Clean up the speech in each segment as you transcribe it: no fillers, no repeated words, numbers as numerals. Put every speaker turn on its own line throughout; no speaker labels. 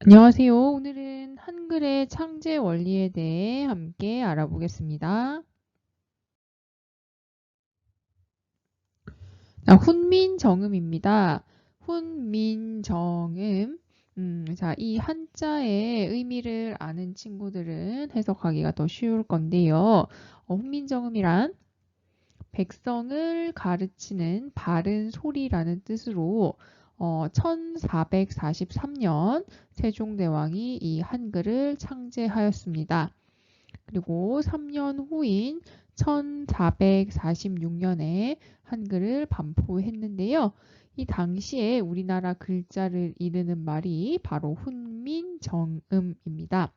안녕하세요. 오늘은 한글의 창제 원리에 대해 함께 알아보겠습니다. 훈민정음입니다. 훈민정음. 이 한자의 의미를 아는 친구들은 해석하기가 더 쉬울 건데요. 훈민정음이란 백성을 가르치는 바른 소리라는 뜻으로 1443년 세종대왕이 이 한글을 창제하였습니다. 그리고 3년 후인 1446년에 한글을 반포했는데요. 이 당시에 우리나라 글자를 이르는 말이 바로 훈민정음입니다.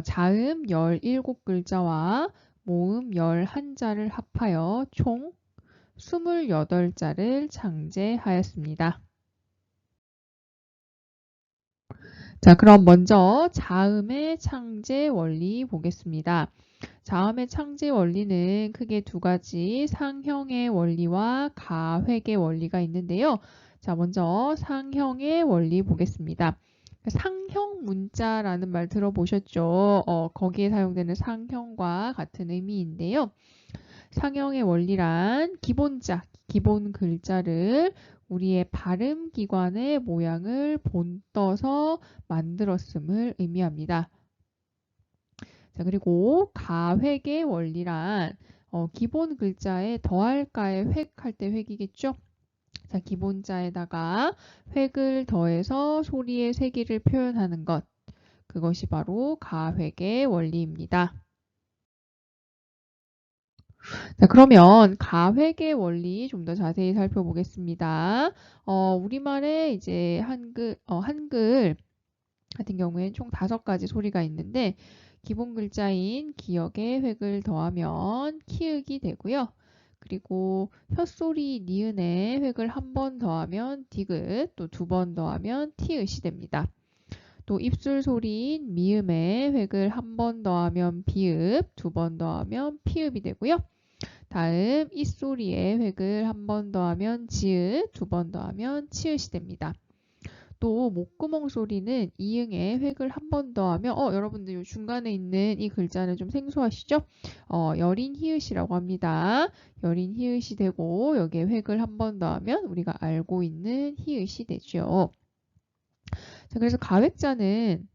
자음 17글자와 모음 11자를 합하여 총 28자를 창제하였습니다. 자, 그럼 먼저 자음의 창제 원리 보겠습니다. 자음의 창제 원리는 크게 두 가지 상형의 원리와 가획의 원리가 있는데요. 자, 먼저 상형의 원리 보겠습니다. 상형 문자라는 말 들어보셨죠? 거기에 사용되는 상형과 같은 의미인데요. 상형의 원리란 기본자, 기본 글자를 우리의 발음 기관의 모양을 본떠서 만들었음을 의미합니다. 자, 그리고 가획의 원리란 기본 글자에 더할까에 획할 때 획이겠죠? 자, 기본자에다가 획을 더해서 소리의 세기를 표현하는 것. 그것이 바로 가획의 원리입니다. 자, 그러면 가획의 원리 좀 더 자세히 살펴보겠습니다. 우리말에 이제 한글 같은 경우에는 총 5가지 소리가 있는데 기본 글자인 기역에 획을 더하면 키읔이 되고요. 그리고 혀소리 니은에 획을 한 번 더하면 디귿, 또 2번 더하면 티읕이 됩니다. 또 입술 소리인 미음에 획을 한 번 더하면 비읍, 2번 더하면 피읍이 되고요. 다음 이소리에 획을 한 번 더하면 지읒, 2번 더하면 치읒이 됩니다. 또 목구멍 소리는 이응에 획을 한 번 더하면 여러분들 요 중간에 있는 이 글자는 좀 생소하시죠? 여린 히읗이라고 합니다. 여린 히읗이 되고 여기에 획을 한 번 더하면 우리가 알고 있는 히읗이 되죠. 자, 그래서 가획자는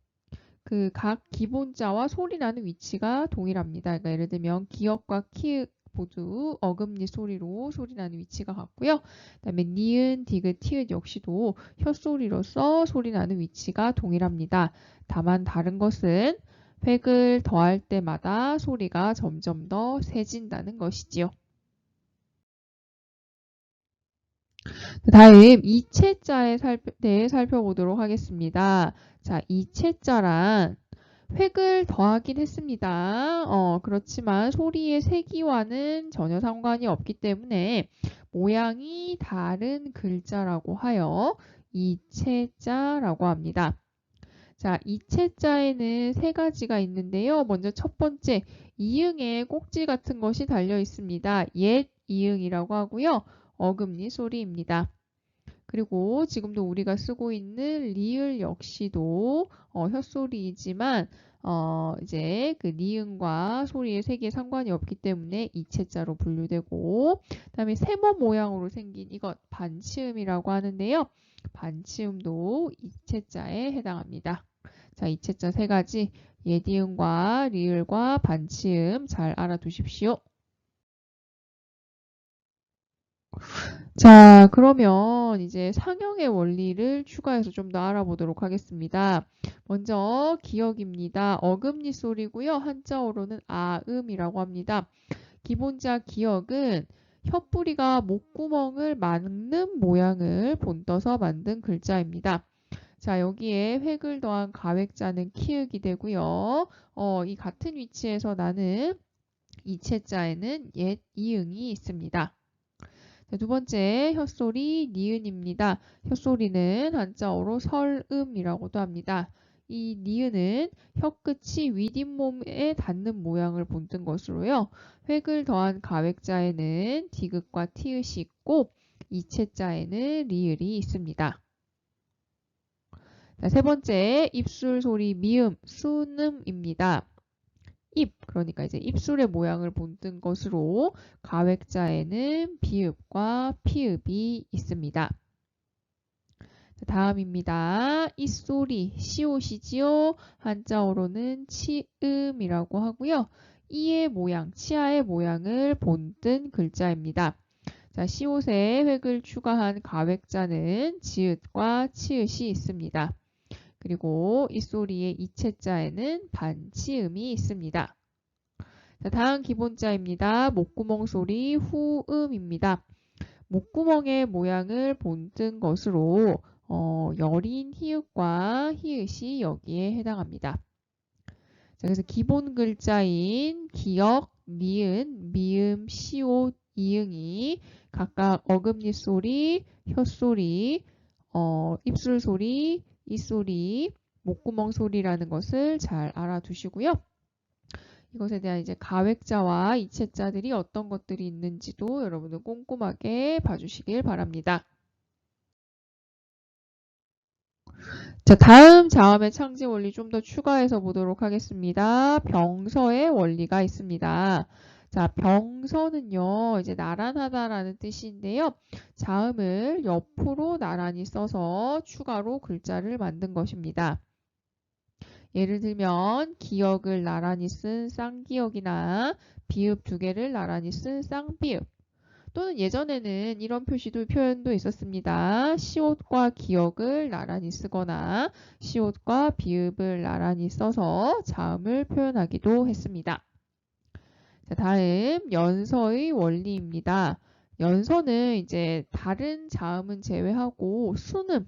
그 각 기본자와 소리 나는 위치가 동일합니다. 그러니까 예를 들면 기역과 키읔 모두 어금니 소리로 소리 나는 위치가 같고요. 그다음에 니은, 디귿, 티읕 역시도 혀소리로서 소리 나는 위치가 동일합니다. 다만 다른 것은 획을 더할 때마다 소리가 점점 더 세진다는 것이지요. 다음 이체자에 대해 살펴보도록 하겠습니다. 자, 이체자란 획을 더하긴 했습니다. 그렇지만 소리의 세기와는 전혀 상관이 없기 때문에 모양이 다른 글자라고 하여 이체자라고 합니다. 자, 이체자에는 3가지가 있는데요. 먼저 첫 번째, 이응에 꼭지 같은 것이 달려 있습니다. 옛 이응이라고 하고요. 어금니 소리입니다. 그리고 지금도 우리가 쓰고 있는 리을 역시도 혓소리이지만 이제 그 니은과 소리의 세기에 상관이 없기 때문에 이체자로 분류되고, 그다음에 세모 모양으로 생긴 이것 반치음이라고 하는데요. 반치음도 이체자에 해당합니다. 자, 이체자 3가지 예디음과 리을과 반치음 잘 알아두십시오. 자, 그러면 이제 상형의 원리를 추가해서 좀 더 알아보도록 하겠습니다. 먼저 기역입니다. 어금니 소리고요. 한자어로는 아음이라고 합니다. 기본자 기역은 혀뿌리가 목구멍을 막는 모양을 본떠서 만든 글자입니다. 자, 여기에 획을 더한 가획자는 키읔이 되고요. 이 같은 위치에서 나는 이체자에는 옛 이응이 있습니다. 자, 두 번째 혀소리 니은입니다. 혀소리는 한자어로 설음이라고도 합니다. 이 니은은 혀끝이 윗잇몸에 닿는 모양을 본뜬 것으로요. 획을 더한 가획자에는 디귿과 티읕이 있고 이체자에는 리을이 있습니다. 자, 세 번째, 입술 소리 미음, 순음입니다. 입, 그러니까 이제 입술의 모양을 본뜬 것으로 가획자에는 비읍과 피읍이 있습니다. 다음입니다. 이 소리, 시옷이지요. 한자어로는 치음이라고 하고요. 이의 모양, 치아의 모양을 본뜬 글자입니다. 자, 시옷에 획을 추가한 가획자는 지읒과 치읒이 있습니다. 그리고 이 소리의 이체자에는 반치음이 있습니다. 자, 다음 기본자입니다. 목구멍 소리 후음입니다. 목구멍의 모양을 본뜬 것으로 여린 히읗과 히읗이 여기에 해당합니다. 자, 그래서 기본 글자인 기역, 니은, 미음, 시옷, 이응이 각각 어금니 소리, 혀소리, 입술 소리, 이소리, 목구멍 소리라는 것을 잘 알아두시고요. 이것에 대한 이제 가획자와 이체자들이 어떤 것들이 있는지도 여러분들 꼼꼼하게 봐주시길 바랍니다. 자, 다음 자음의 창제 원리 좀 더 추가해서 보도록 하겠습니다. 병서의 원리가 있습니다. 자, 병서는요, 이제 나란하다라는 뜻인데요. 자음을 옆으로 나란히 써서 추가로 글자를 만든 것입니다. 예를 들면 기역을 나란히 쓴 쌍기역이나 비읍 두 개를 나란히 쓴 쌍비읍, 또는 예전에는 이런 표현도 있었습니다. 시옷과 기역을 나란히 쓰거나 시옷과 비읍을 나란히 써서 자음을 표현하기도 했습니다. 자, 다음 연서의 원리입니다. 연서는 이제 다른 자음은 제외하고 순음,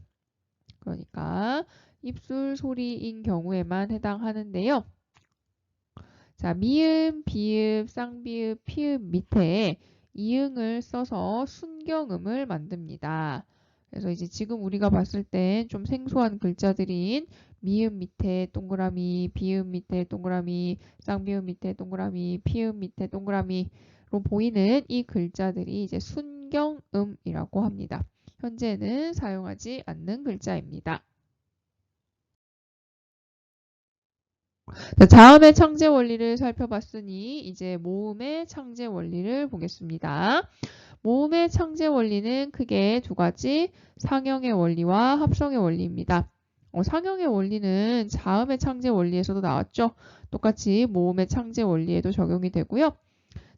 그러니까 입술 소리인 경우에만 해당하는데요. 자, 미음, 비읍, 쌍비읍, 피읍 밑에 이응을 써서 순경음을 만듭니다. 그래서 이제 지금 우리가 봤을 땐 좀 생소한 글자들인 미음 밑에 동그라미, 비읍 밑에 동그라미, 쌍비읍 밑에 동그라미, 피읍 밑에 동그라미로 보이는 이 글자들이 이제 순경음이라고 합니다. 현재는 사용하지 않는 글자입니다. 자, 자음의 창제 원리를 살펴봤으니 이제 모음의 창제 원리를 보겠습니다. 모음의 창제 원리는 크게 두 가지, 상형의 원리와 합성의 원리입니다. 상형의 원리는 자음의 창제 원리에서도 나왔죠. 똑같이 모음의 창제 원리에도 적용이 되고요.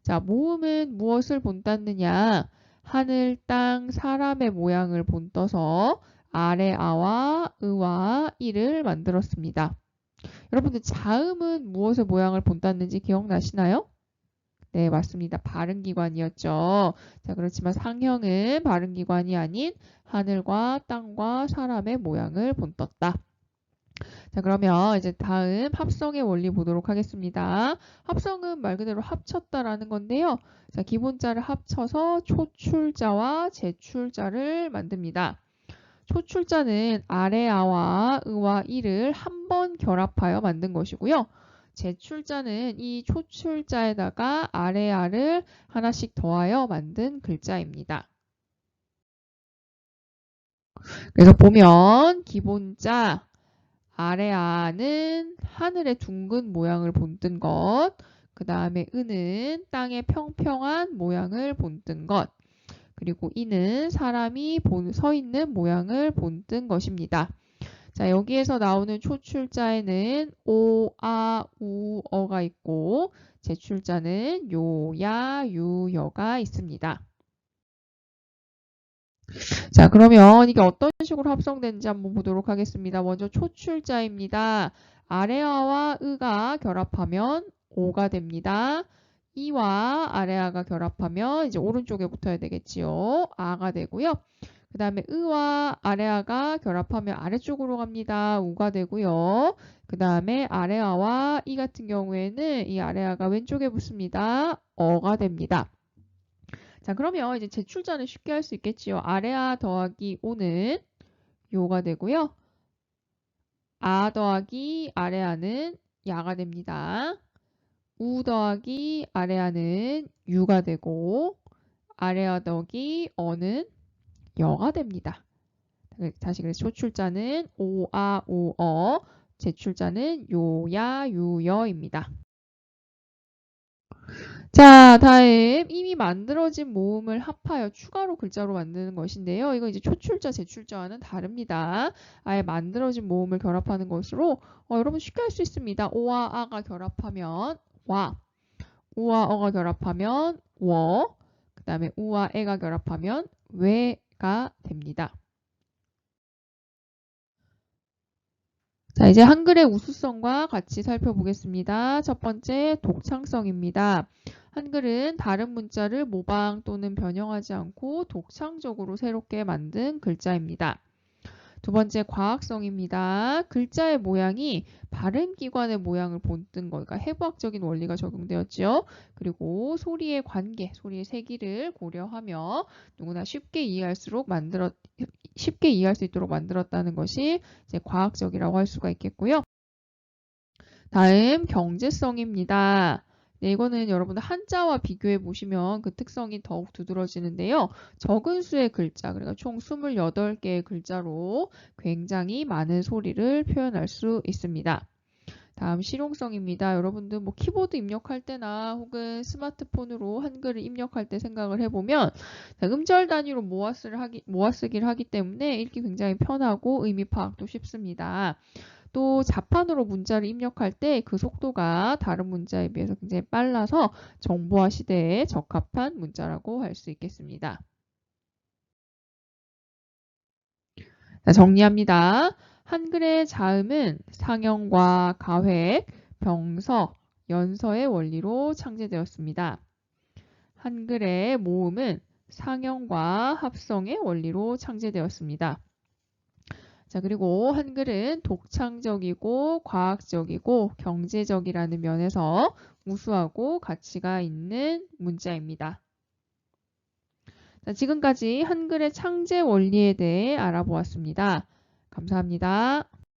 자, 모음은 무엇을 본땄느냐? 하늘, 땅, 사람의 모양을 본떠서 아래 아와 의와 이를 만들었습니다. 여러분들 자음은 무엇의 모양을 본땄는지 기억나시나요? 네, 맞습니다. 발음기관이었죠. 자, 그렇지만 상형은 발음기관이 아닌 하늘과 땅과 사람의 모양을 본떴다. 자, 그러면 이제 다음 합성의 원리 보도록 하겠습니다. 합성은 말 그대로 합쳤다라는 건데요. 자, 기본자를 합쳐서 초출자와 제출자를 만듭니다. 초출자는 아래아와 의와 이를 한 번 결합하여 만든 것이고요. 제출자는 이 초출자에다가 아래아를 하나씩 더하여 만든 글자입니다. 그래서 보면 기본자 아래아는 하늘의 둥근 모양을 본뜬 것, 그 다음에 은은 땅의 평평한 모양을 본뜬 것, 그리고 이는 사람이 서 있는 모양을 본뜬 것입니다. 자, 여기에서 나오는 초출자에는 오, 아, 우, 어가 있고 제출자는 요, 야, 유, 여가 있습니다. 자, 그러면 이게 어떤 식으로 합성되는지 한번 보도록 하겠습니다. 먼저 초출자입니다. 아래아와 의가 결합하면 오가 됩니다. 이와 아래아가 결합하면 이제 오른쪽에 붙어야 되겠지요. 아가 되고요. 그 다음에 의와 아래아가 결합하면 아래쪽으로 갑니다. 우가 되고요. 그 다음에 아래아와 이 같은 경우에는 이 아래아가 왼쪽에 붙습니다. 어가 됩니다. 자, 그러면 이제 제출자는 쉽게 할 수 있겠지요. 아래아 더하기 오는 요가 되고요. 아 더하기 아래아는 야가 됩니다. 우 더하기 아래아는 유가 되고 아래아 더하기 어는 여가 됩니다. 다시 그래서 초출자는 오, 아, 오, 어, 제출자는 요, 야, 유, 여입니다. 자, 다음 이미 만들어진 모음을 합하여 추가로 글자로 만드는 것인데요. 이거 이제 초출자, 제출자와는 다릅니다. 아예 만들어진 모음을 결합하는 것으로 여러분 쉽게 할 수 있습니다. 오와 아가 결합하면 와, 우와 어가 결합하면 워, 그 다음에 우와 애가 결합하면 왜가 됩니다. 자, 이제 한글의 우수성과 같이 살펴보겠습니다. 첫 번째, 독창성입니다. 한글은 다른 문자를 모방 또는 변형하지 않고 독창적으로 새롭게 만든 글자입니다. 두 번째, 과학성입니다. 글자의 모양이 발음기관의 모양을 본뜬 거, 그러니까 해부학적인 원리가 적용되었죠. 그리고 소리의 관계, 소리의 세기를 고려하며 누구나 쉽게 이해할 수 있도록 만들었다는 것이 이제 과학적이라고 할 수가 있겠고요. 다음 경제성입니다. 네, 이거는 여러분들 한자와 비교해 보시면 그 특성이 더욱 두드러지는데요. 적은 수의 글자, 그러니까 총 28개의 글자로 굉장히 많은 소리를 표현할 수 있습니다. 다음 실용성입니다. 여러분들 뭐 키보드 입력할 때나 혹은 스마트폰으로 한글을 입력할 때 생각을 해보면 음절 단위로 모아쓰기를 하기 때문에 읽기 굉장히 편하고 의미 파악도 쉽습니다. 또 자판으로 문자를 입력할 때 그 속도가 다른 문자에 비해서 굉장히 빨라서 정보화 시대에 적합한 문자라고 할 수 있겠습니다. 자, 정리합니다. 한글의 자음은 상형과 가획, 병서, 연서의 원리로 창제되었습니다. 한글의 모음은 상형과 합성의 원리로 창제되었습니다. 자, 그리고 한글은 독창적이고 과학적이고 경제적이라는 면에서 우수하고 가치가 있는 문자입니다. 자, 지금까지 한글의 창제 원리에 대해 알아보았습니다. 감사합니다.